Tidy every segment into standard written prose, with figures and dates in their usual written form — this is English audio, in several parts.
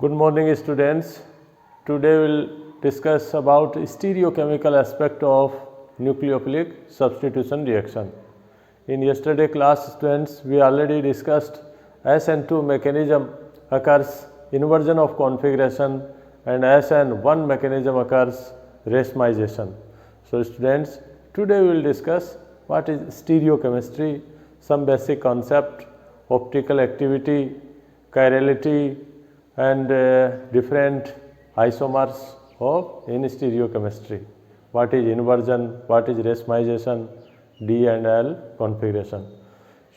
Good morning, students. Today we'll discuss about stereochemical aspect of nucleophilic substitution reaction. In yesterday class, students, we already discussed SN2 mechanism occurs inversion of configuration and SN1 mechanism occurs racemization. So, students, today we will discuss what is stereochemistry, some basic concept, optical activity, chirality and different isomers of in stereochemistry. What is inversion, what is racemization, D and L configuration.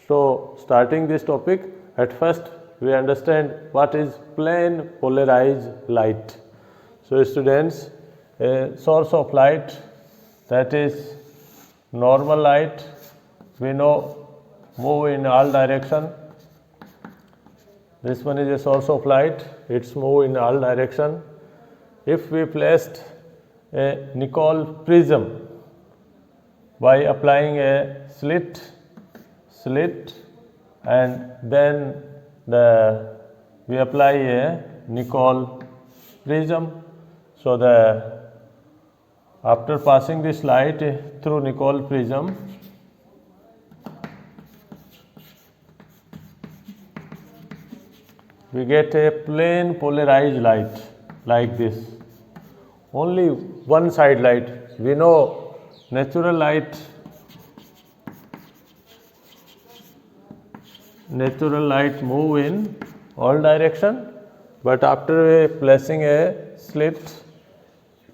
So, starting this topic, at first we understand what is plane polarized light. So, students, a source of light, that is normal light, we know move in all direction. This one is a source of light, it's move in all direction. If we placed a nickel prism by applying a slit and then we apply a nickel prism. So, after passing this light through nickel prism, we get a plane polarized light like this. Only one side light. We know natural light move in all direction, but after placing a slit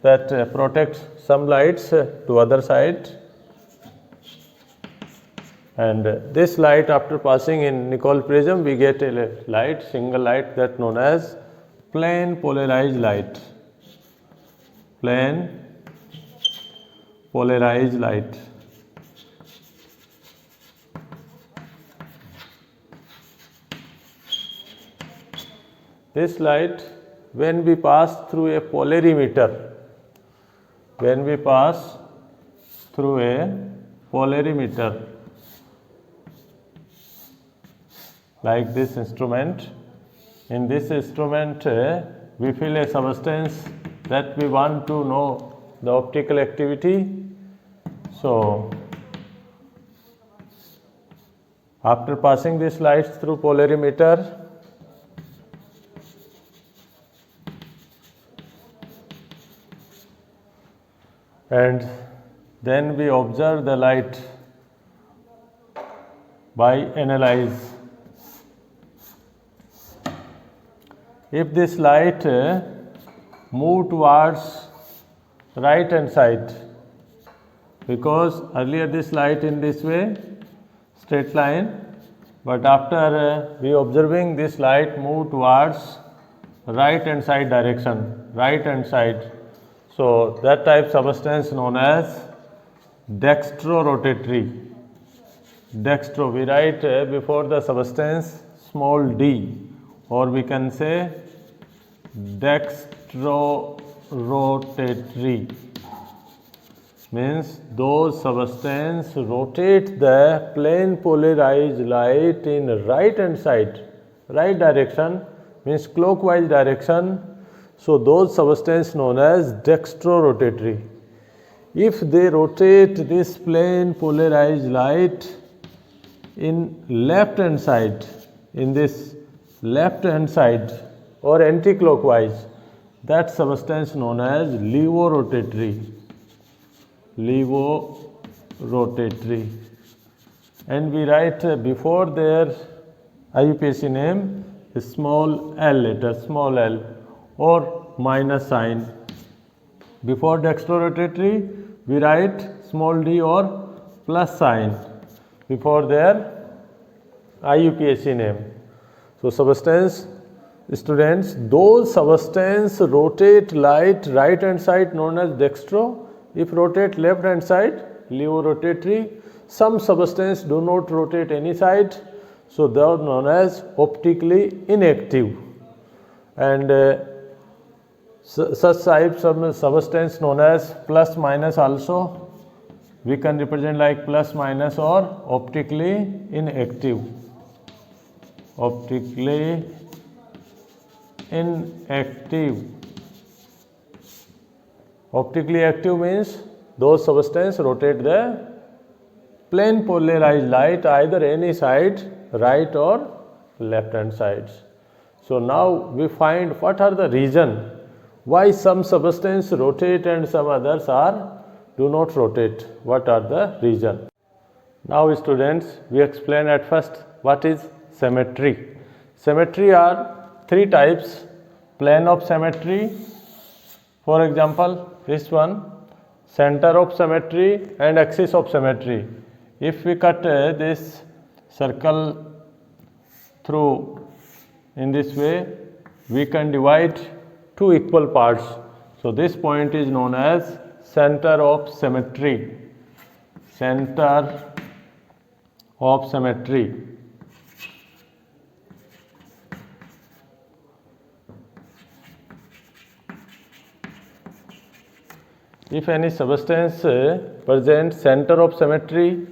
that protects some lights to other side, and this light after passing in nickel prism we get a light, single light, that known as plane polarized light. Plane polarized light. This light, when we pass through a polarimeter, like this instrument, in this instrument we feel a substance that we want to know the optical activity. So, after passing this light through polarimeter, and then we observe the light by analyze. If this light move towards right hand side, because earlier this light in this way, straight line, but after we observing this light move towards right hand side direction, right hand side. So, that type substance known as dextrorotatory. Dextro, we write before the substance small d, or we can say dextrorotatory, means those substance rotate the plane polarized light in right hand side, right direction means clockwise direction. So, those substance known as dextrorotatory. If they rotate this plane polarized light in left hand side, in this left hand side or anti-clockwise, that substance known as levorotatory. Levorotatory. And we write before their IUPAC name a small l letter, small l, or minus sign. Before dextrorotatory we write small d or plus sign before their IUPAC name. So, substance, students, those substance rotate light right hand side known as dextro. If rotate left hand side, levorotatory. Some substance do not rotate any side, so they are known as optically inactive. And such types of substance known as plus minus also we can represent like plus minus or optically inactive. Optically inactive. Optically active means those substances rotate the plane polarized light either any side, right or left hand sides. So now we find what are the reason why some substances rotate and some others do not rotate. What are the reason? Now students, we explain at first what is symmetry. Symmetry are three types: plane of symmetry, for example this one, center of symmetry and axis of symmetry. If we cut this circle through in this way, we can divide two equal parts. So this point is known as center of symmetry. Center of symmetry. If any substance presents center of symmetry,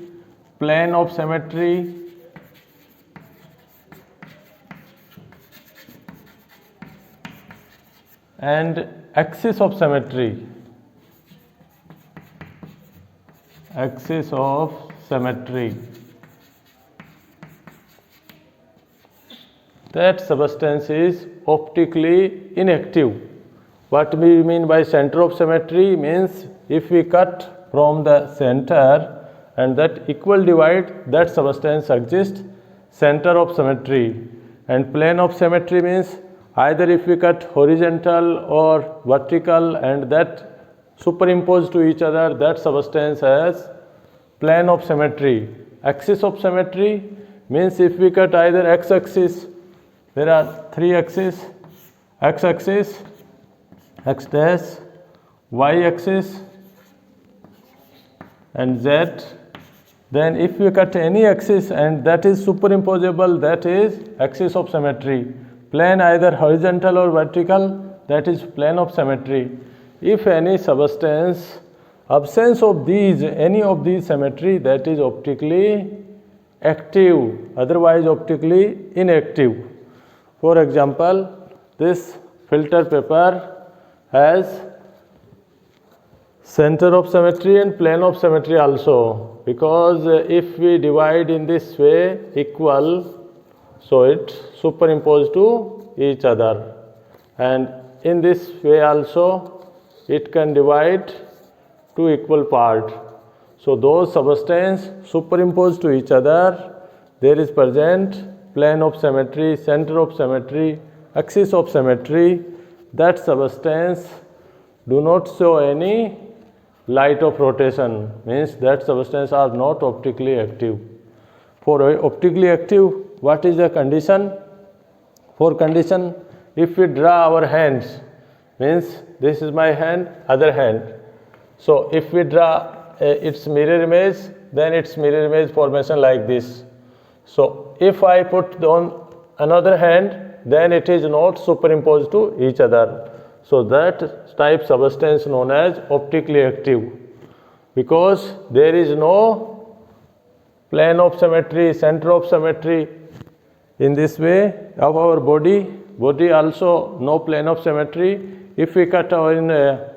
plane of symmetry, and axis of symmetry, that substance is optically inactive. What we mean by center of symmetry means if we cut from the center and that equal divide, that substance exists, center of symmetry. And plane of symmetry means either if we cut horizontal or vertical and that superimposed to each other, that substance has plane of symmetry. Axis of symmetry means if we cut either x-axis, there are three axes, x-axis, x dash, y-axis and z. Then if we cut any axis and that is superimposable, that is axis of symmetry. Plane either horizontal or vertical, that is plane of symmetry. If any substance, absence of these, any of these symmetry, that is optically active, otherwise optically inactive. For example, this filter paper has center of symmetry and plane of symmetry also, because if we divide in this way equal, so it superimposed to each other, and in this way also it can divide to equal part. So those substances superimposed to each other, there is present plane of symmetry, center of symmetry, axis of symmetry. That substance do not show any light of rotation, means that substance are not optically active. For optically active, what is the condition? For condition, if we draw our hands, means this is my hand, other hand. So if we draw its mirror image, then its mirror image formation like this. So if I put on another hand, then it is not superimposed to each other. So that type substance known as optically active, because there is no plane of symmetry, center of symmetry. In this way of our body also no plane of symmetry. If we cut in a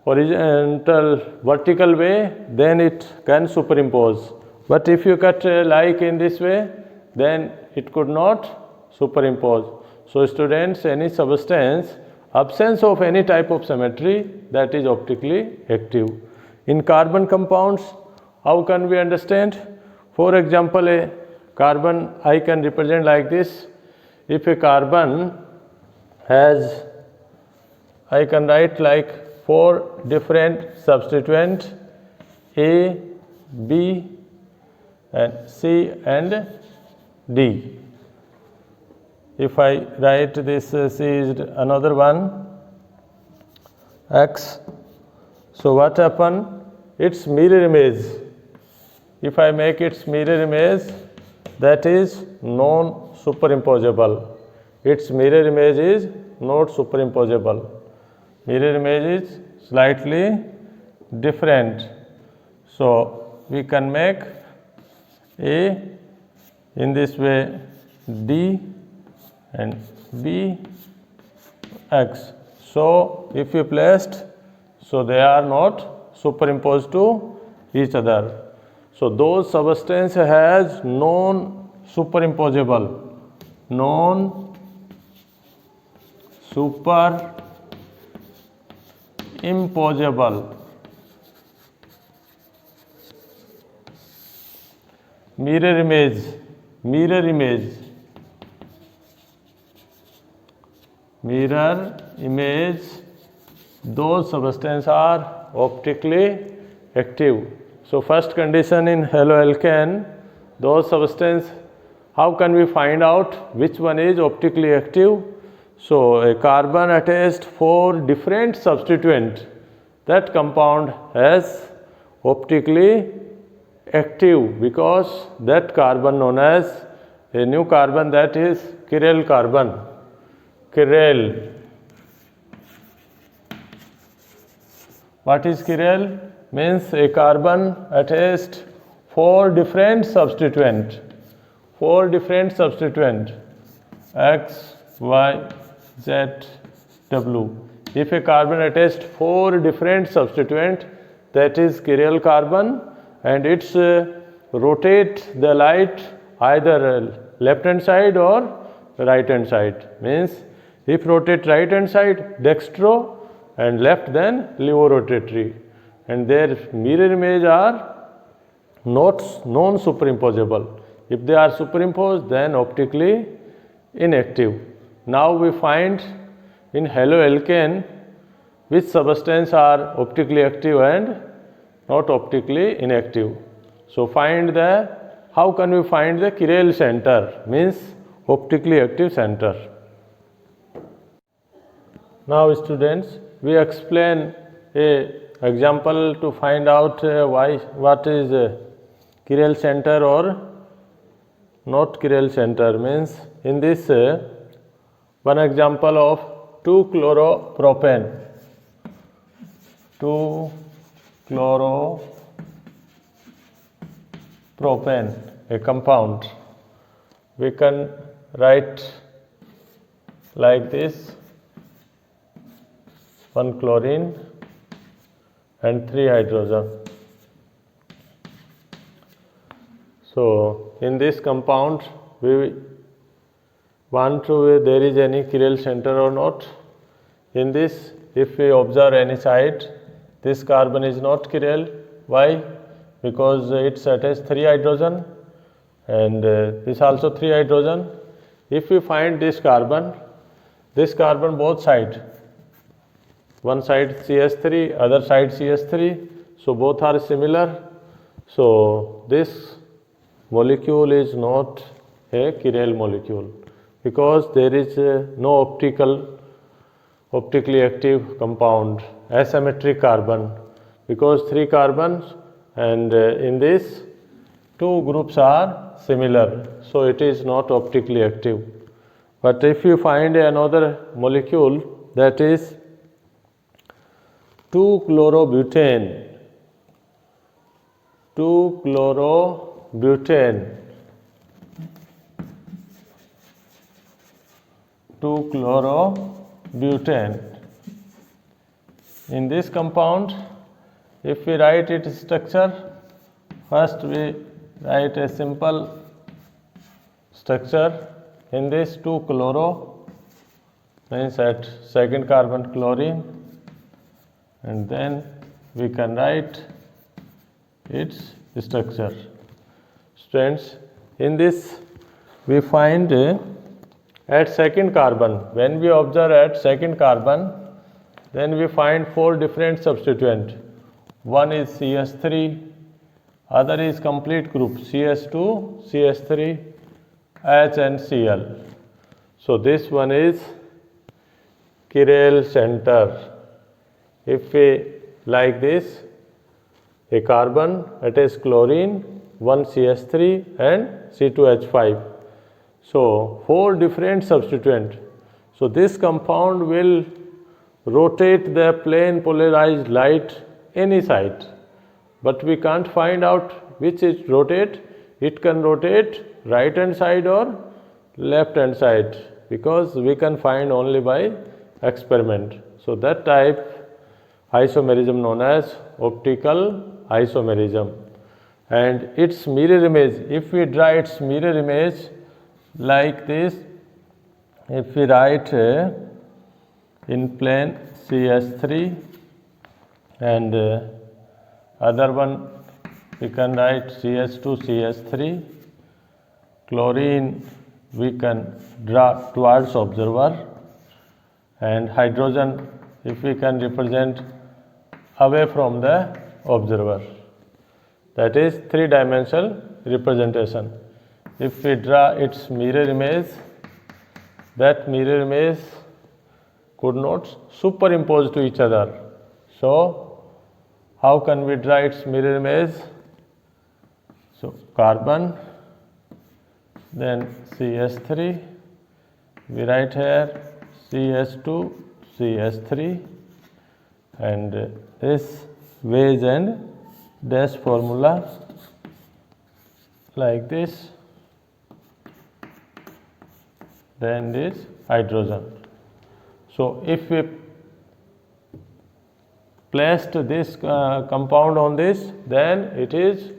horizontal vertical way, then it can superimpose. But if you cut like in this way, then it could not superimpose. So students, any substance, absence of any type of symmetry, that is optically active. In carbon compounds, how can we understand? For example, a carbon I can represent like this. If a carbon has, I can write like 4 different substituents A, B and C and D. If I write this C is another one, X. So what happen? Its mirror image. If I make its mirror image, that is non-superimposable. Its mirror image is not superimposable. Mirror image is slightly different. So we can make A in this way, D and B X. So if we placed, so they are not superimposed to each other. So those substance has non-superimposable, non-superimposable mirror image, those substances are optically active. So first condition in haloalkane, those substances, how can we find out which one is optically active? So a carbon attached for different substituent, that compound has optically active because that carbon known as a new carbon, that is chiral carbon. Chiral. What is chiral? Means a carbon attached four different substituent X, Y, Z, W. If a carbon attached four different substituent, that is chiral carbon, and it's rotate the light either left hand side or right hand side. Means if rotate right hand side, dextro, and left then levorotatory, and their mirror image are not non-superimposable. If they are superimposed, then optically inactive. Now we find in haloalkane which substance are optically active and not optically inactive. So find the, how can we find the chiral center, means optically active center. Now students, we explain a example to find out what is chiral center or not chiral center. Means in this one example of 2-chloropropane, 2-chloropropane, a compound. We can write like this: 1 chlorine and 3 hydrogen. So in this compound we want to, there is any chiral center or not. In this, if we observe any side, this carbon is not chiral. Why? Because it attached 3 hydrogen, and this also 3 hydrogen. If we find this carbon both side, one side CH3, other side CH3, so both are similar. So this molecule is not a chiral molecule because there is no optically active compound, asymmetric carbon, because 3 carbons, and in this 2 groups are similar, so it is not optically active. But if you find another molecule, that is 2-chlorobutane, 2-chlorobutane, 2-chlorobutane. In this compound, if we write its structure, first we write a simple structure. In this 2-chloro means at second carbon chlorine, and then we can write its structure. Students, in this we find at second carbon, when we observe at second carbon, then we find 4 different substituent. One is CH3, other is complete group CH2, CH3, H and Cl. So this one is chiral center. If we like this, a carbon attached chlorine, 1 CH3 and C2H5. So 4 different substituent. So this compound will rotate the plane polarized light any side, but we can't find out which it rotate. It can rotate right hand side or left hand side, because we can find only by experiment. So that type isomerism known as optical isomerism, and its mirror image, if we draw its mirror image like this, if we write in plane CS3 and other one we can write CS2 CS3, chlorine we can draw towards observer, and hydrogen if we can represent away from the observer. That is three-dimensional representation. If we draw its mirror image, that mirror image could not superimpose to each other. So how can we draw its mirror image? So carbon, then CS3, we write here CS2 CS3, and this Weiss and dash formula like this, then this hydrogen. So if we placed this compound on this, then it is,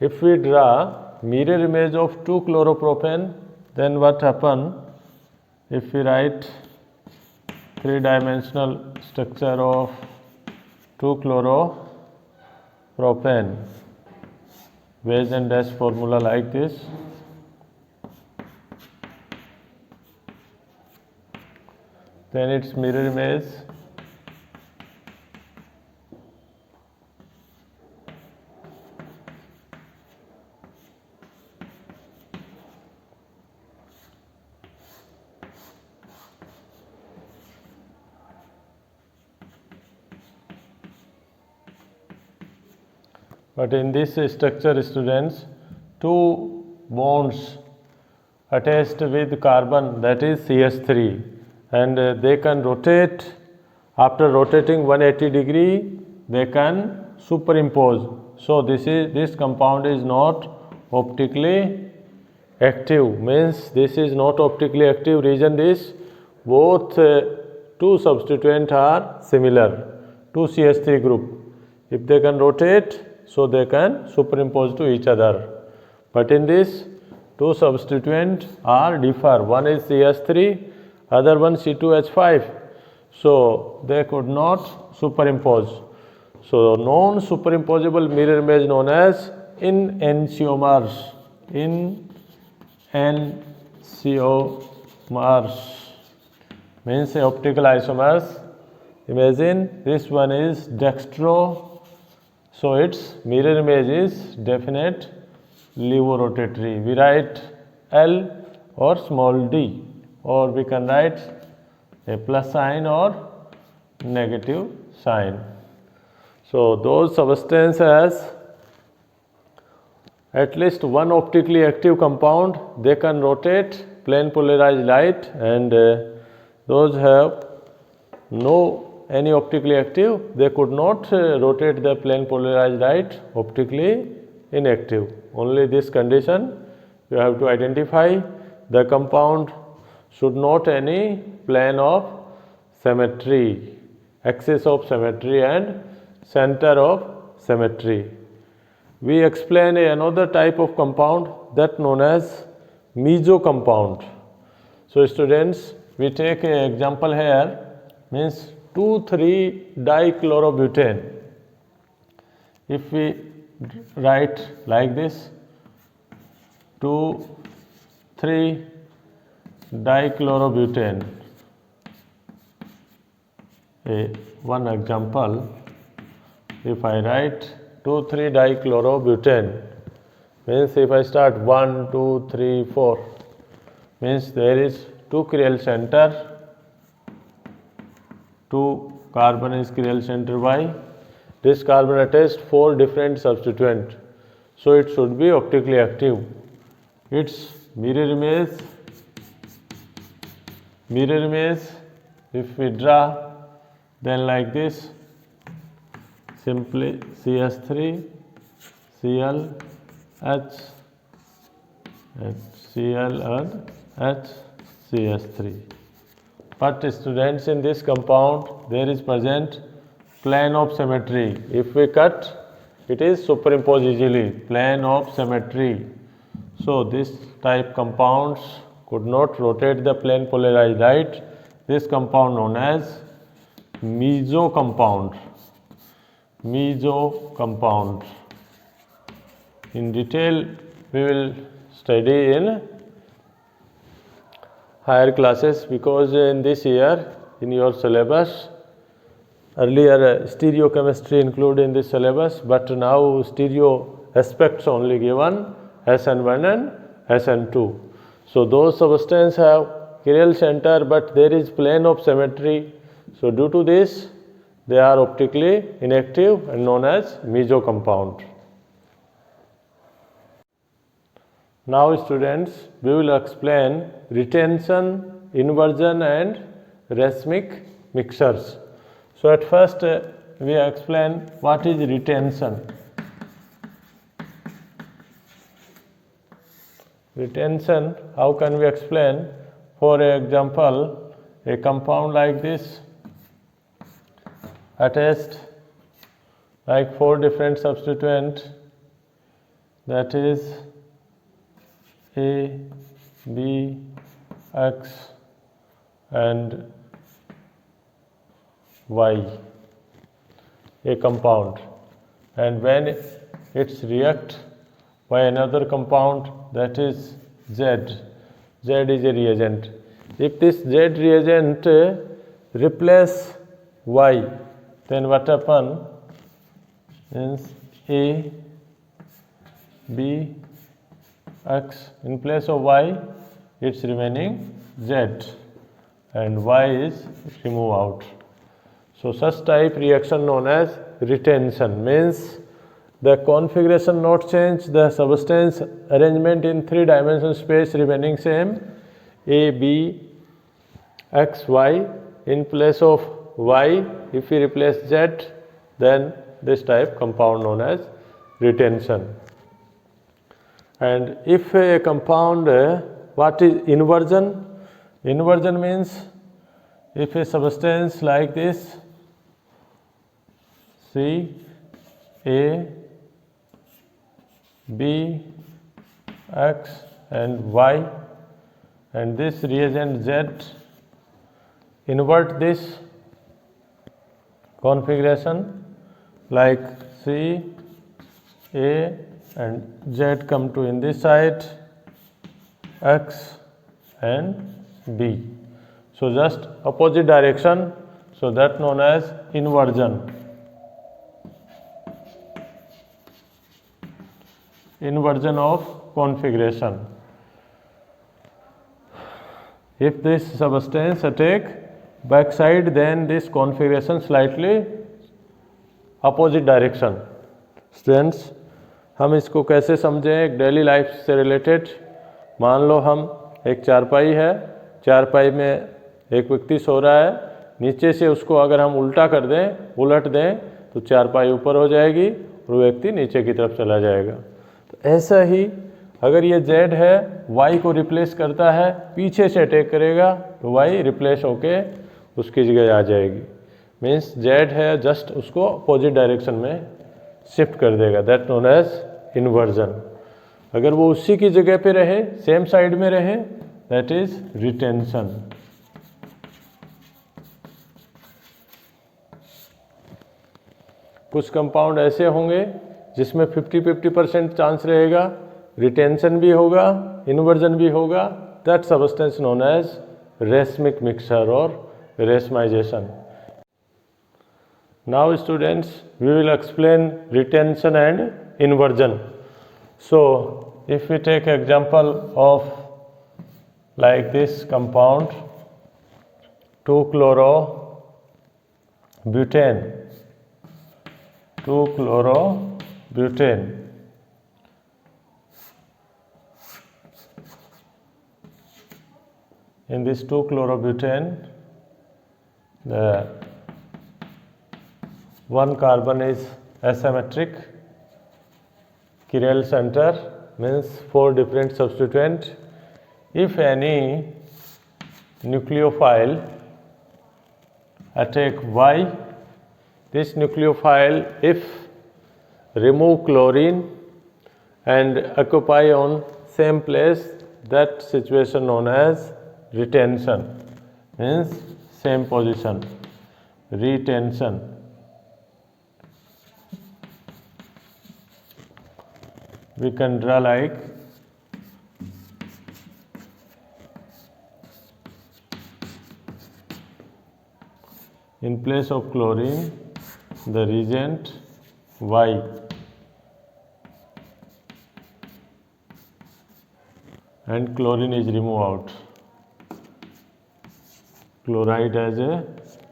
if we draw mirror image of 2-chloropropane, then what happen? If we write three-dimensional structure of 2-chloropropane, Weiss and dash formula like this, then its mirror image but in this structure, students, two bonds attached with carbon, that is CS3, and they can rotate. After rotating 180 degree, they can superimpose. So this compound is not optically active, means this is not optically active. Reason is both two substituents are similar, two CS3 group. If they can rotate, so they can superimpose to each other. But in this, two substituents are differ. One is CS3, other one C2H5. So they could not superimpose. So non-superimposable mirror image known as enantiomers. Enantiomers means optical isomers. Imagine this one is dextro. So its mirror image is definite levorotatory. We write L or small d, or we can write a plus sign or negative sign. So those substances has at least one optically active compound, they can rotate plane polarized light, and those have no any optically active, they could not rotate the plane polarized light, optically inactive. Only this condition you have to identify. The compound should not any plane of symmetry, axis of symmetry and center of symmetry. We explain another type of compound that known as meso compound. So students, we take an example here, means 2,3-dichlorobutane. If we write like this, 2,3-dichlorobutane. One example, if I write 2,3-dichlorobutane, means if I start 1, 2, 3, 4, means there is two chiral center, 2 carbon is chiral center by this carbon attached 4 different substituent. So it should be optically active. Its mirror image, if we draw, then like this, simply CS3, Cl, H, Cl and H, CS3. but students, in this compound there is present plane of symmetry. If we cut, it is superimposed easily, plane of symmetry. So this type compounds could not rotate the plane polarized light. This compound known as meso compound. Meso compound. In detail we will study in higher classes, because in this year in your syllabus, earlier stereochemistry included in this syllabus, but now stereo aspects only given, SN1 and SN2. So those substances have chiral center, but there is plane of symmetry. So due to this, they are optically inactive and known as meso compound. Now students, we will explain retention, inversion and racemic mixtures. So at first we explain what is retention. Retention, how can we explain? For example, a compound like this attached like 4 different substituents, that is A, B, X and Y, a compound, and when it's react by another compound, that is Z. Z is a reagent. If this Z reagent replace Y, then what happen? Means A, B, X, in place of Y, it's remaining Z, and Y is removed out. So such type reaction known as retention, means the configuration not change, the substance arrangement in 3-dimensional space remaining same, A, B, X, Y. In place of Y, if we replace Z, then this type compound known as retention. And if a compound, what is inversion? Inversion means if a substance like this, C, A, B, X and Y, and this reagent Z invert this configuration, like C, A and Z come to in this side, X and B. So just opposite direction, so that known as inversion. Inversion of configuration. If this substance attack backside, then this configuration slightly opposite direction. Students, हम इसको कैसे समझें एक daily life से related? मान लो हम एक चारपाई है, चारपाई में एक व्यक्ति सो रहा है, नीचे से उसको अगर हम उल्टा कर दें, उलट दें, तो चारपाई ऊपर हो जाएगी और व्यक्ति नीचे की तरफ चला जाएगा। तो ऐसा ही अगर ये Z है, Y को रिप्लेस करता है, पीछे से अटैक करेगा तो Y रिप्लेस होके उसकी जगह आ जाएगी। मीन्स Z है, जस्ट उसको अपोजिट डायरेक्शन में शिफ्ट कर देगा, दैट नोन एज इन्वर्जन। अगर वो उसी की जगह पे रहे, सेम साइड में रहे, दैट इज रिटेंशन। कुछ कंपाउंड ऐसे होंगे जिसमें 50-50% चांस रहेगा, रिटेंशन भी होगा, इन्वर्जन भी होगा, that substance known as racemic mixture और racemization. Now students, we will explain retention and inversion. So if we take example of like this compound 2-chlorobutane, 2-chlorobutane. In this 2-chlorobutane, the one carbon is asymmetric, chiral center means 4 different substituent. If any nucleophile attack Y. This nucleophile, if remove chlorine and occupy on same place, that situation known as retention, means same position, retention. We can draw like in place of chlorine the reagent Y and chlorine is removed out, chloride as a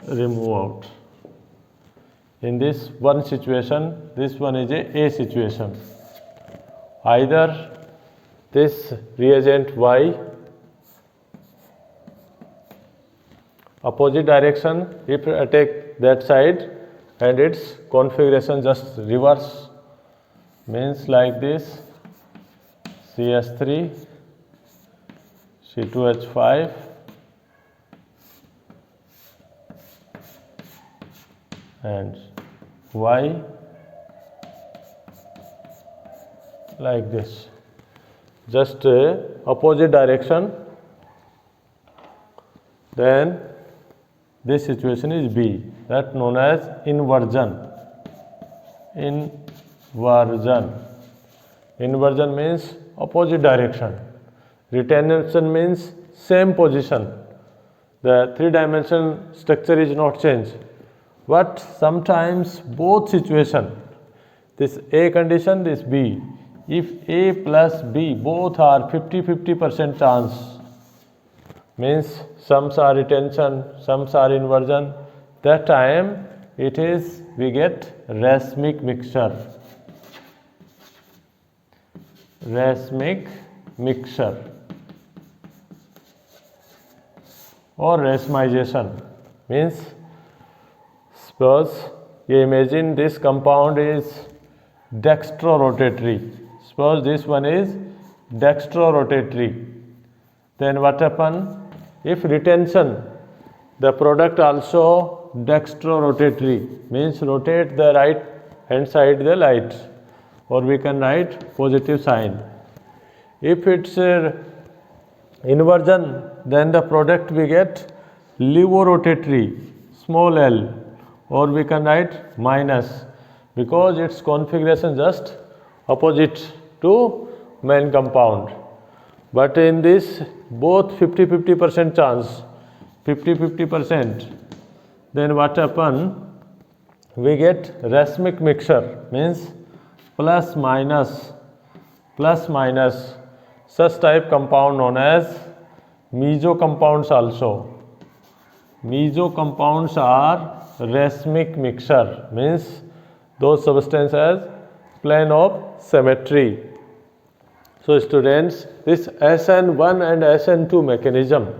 remove out. In this one situation, this one is a situation. Either this reagent Y opposite direction, if attack that side and its configuration just reverse, means like this, CH3 C2H5 and Y like this, just opposite direction, then this situation is B, that known as inversion. Inversion means opposite direction. Retention means same position. The three-dimensional structure is not changed. But sometimes both situation, this A condition, this B, if A plus B both are 50-50% chance, means some are retention, some are inversion, that time it is, we get racemic mixture. Racemic mixture or racemization, means suppose you imagine this compound is dextrorotatory. Suppose this one is dextrorotatory. Then what happen? If retention, the product also dextrorotatory, means rotate the right hand side the light, or we can write positive sign. If it's inversion, then the product we get levorotatory, small l, or we can write minus, because its configuration just opposite to main compound. But in this both 50-50% chance, 50-50%, then what happen? We get racemic mixture, means plus minus, such type compound known as meso compounds also. Meso compounds are racemic mixture, means those substances has plane of symmetry. So students, this SN1 and SN2 mechanism.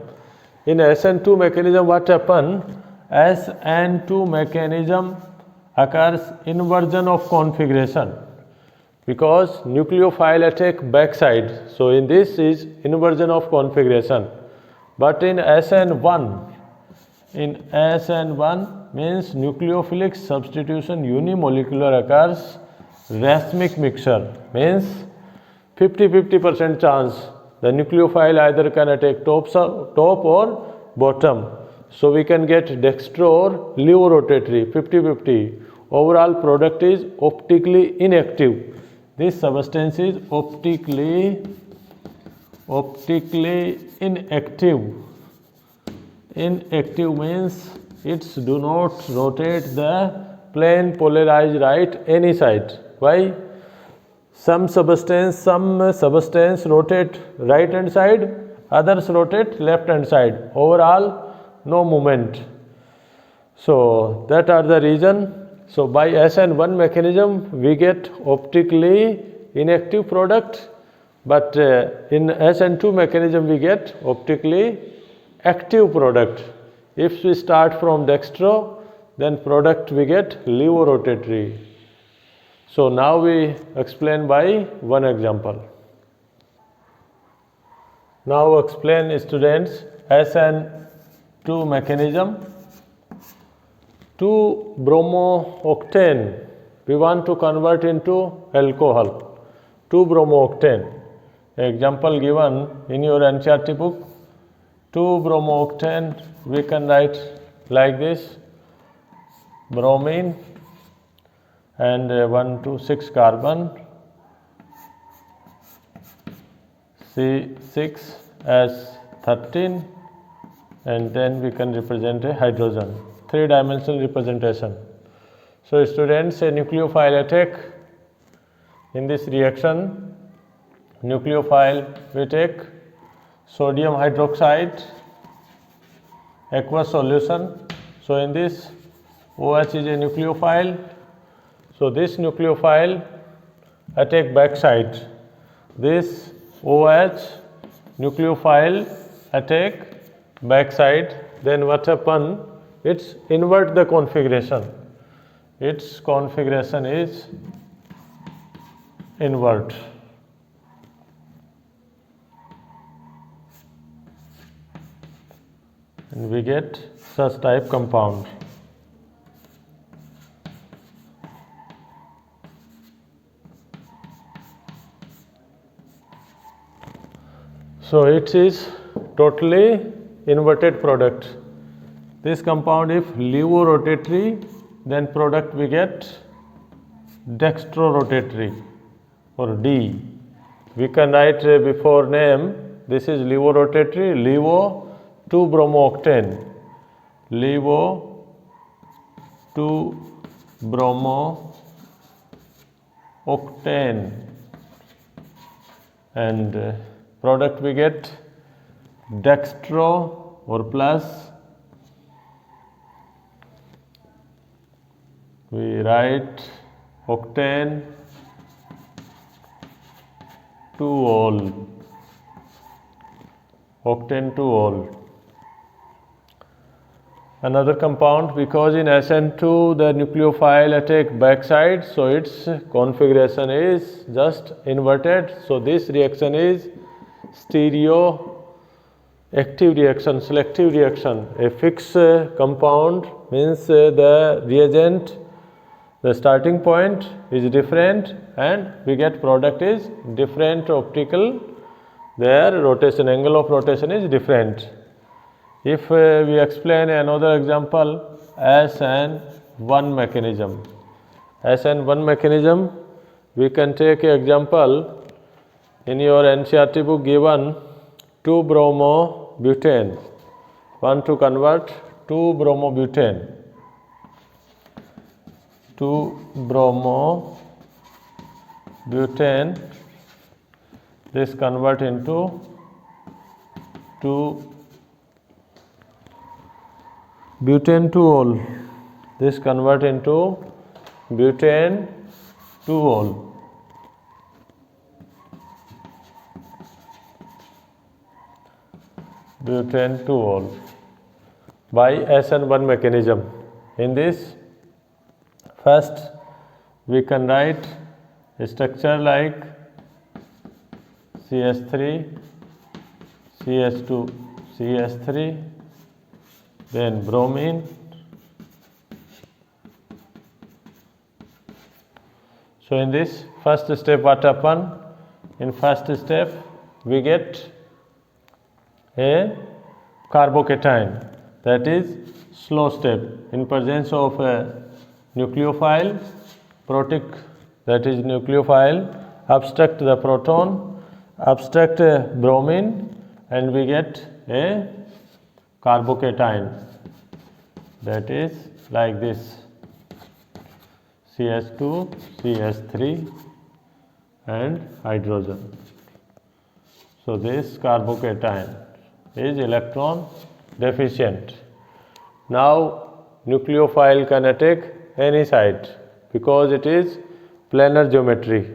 In SN2 mechanism what happen? SN2 mechanism occurs inversion of configuration, because nucleophile attack backside. So in this is inversion of configuration. But in SN1 means nucleophilic substitution unimolecular occurs racemic mixture, means 50-50% chance the nucleophile either can attack top or bottom. So we can get dextro or levorotatory, 50-50. Overall product is optically inactive. This substance is optically inactive. Inactive means it do not rotate the plane polarized right any side. Why? Some substance rotate right hand side, others rotate left hand side. Overall, no movement. So that are the reason. So by SN1 mechanism, we get optically inactive product, but in SN2 mechanism, we get optically active product. If we start from dextro, then product we get levorotatory. So now we explain by one example. Now explain students SN2 mechanism. 2-bromooctane, we want to convert into alcohol. 2-bromooctane. Example given in your NCERT book. 2-bromooctane, we can write like this: bromine and 1 to 6 carbon, C6H13, and then we can represent a hydrogen, 3-dimensional representation. So students, a nucleophile attack in this reaction. Nucleophile, we take sodium hydroxide, aqueous solution. So in this, OH is a nucleophile. So this nucleophile attack backside. This OH nucleophile attack backside. Then what happen? It's invert the configuration. Its configuration is invert. And we get such type compound. So it is totally inverted product. This compound, if levorotatory, then product we get dextrorotatory, or D. We can write before name, this is levorotatory, levo 2-bromooctane, levo 2-bromooctane, and product we get dextro or plus. We write octane 2-ol, octane 2-ol. Another compound, because in SN2 the nucleophile attack backside, so its configuration is just inverted. So this reaction is stereoactive reaction, selective reaction. A fixed compound means the reagent, the starting point is different and we get product is different optical, their rotation, angle of rotation is different. If we explain another example, SN1 mechanism. SN1 mechanism, we can take an example in your NCERT book given 2-bromobutane. Want to convert 2-bromobutane. 2-bromobutane, this convert into 2-butane 2-ol. This convert into butane 2-ol. Butane 2-ol by SN1 mechanism. In this, first we can write a structure like CH3, CH2, CH3, then bromine, so in this first step what happen? In first step we get a carbocation, that is slow step. In presence of a nucleophile, protic, that is nucleophile, abstract the proton, abstract bromine, and we get a carbocation, that is like this: CH2, CH3 and hydrogen. So this carbocation is electron deficient. Now nucleophile can attack any site because it is planar geometry.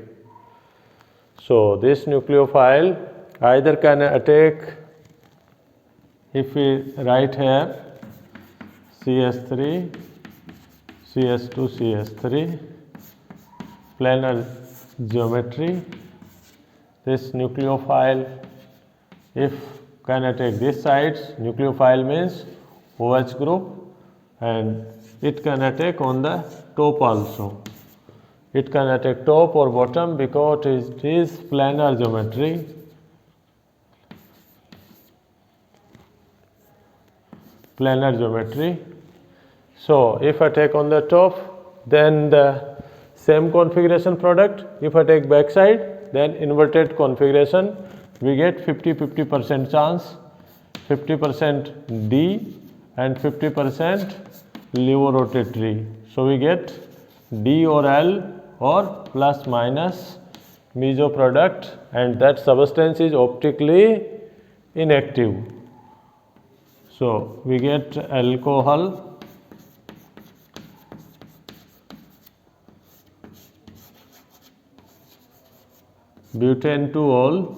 So this nucleophile either can attack, if we write here CH3, CH2, CH3, planar geometry, this nucleophile, if can attack this side, nucleophile means OH group, and it can attack on the top also. It can attack top or bottom because it is planar geometry. Planar geometry. So if I take on the top, then the same configuration product. If I take back side, then inverted configuration, we get 50% chance, 50% D and 50% levorotatory. So we get D or L or plus minus meso product, and that substance is optically inactive. So we get alcohol, butane-2-ol,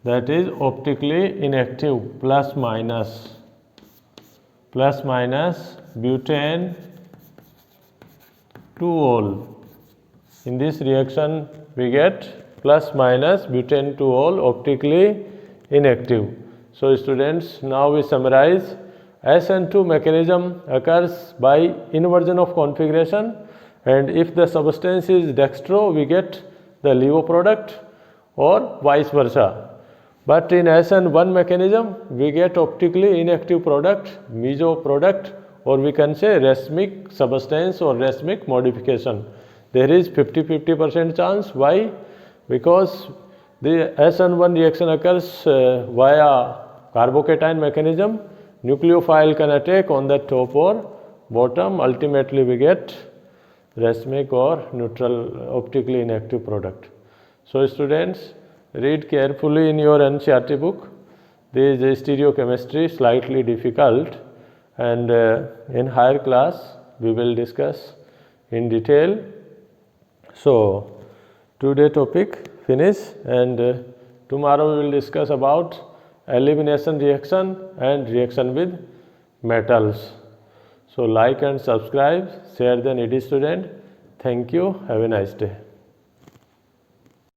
that is optically inactive, plus minus butane-2-ol. In this reaction we get plus minus butane-2-ol optically inactive. So students, now we summarize. SN2 mechanism occurs by inversion of configuration, and if the substance is dextro, we get the levo product or vice versa. But in SN1 mechanism, we get optically inactive product, meso product, or we can say racemic substance or racemic modification. There is 50% chance. Why? Because the SN1 reaction occurs via carbocation mechanism. Nucleophile can attack on the top or bottom. Ultimately, we get racemic or neutral optically inactive product. So students, read carefully in your NCERT book. This is stereochemistry, slightly difficult, and in higher class we will discuss in detail. So today topic finish, and tomorrow we will discuss about elimination reaction and reaction with metals. So like and subscribe, share the needy student. Thank you. Have a nice day.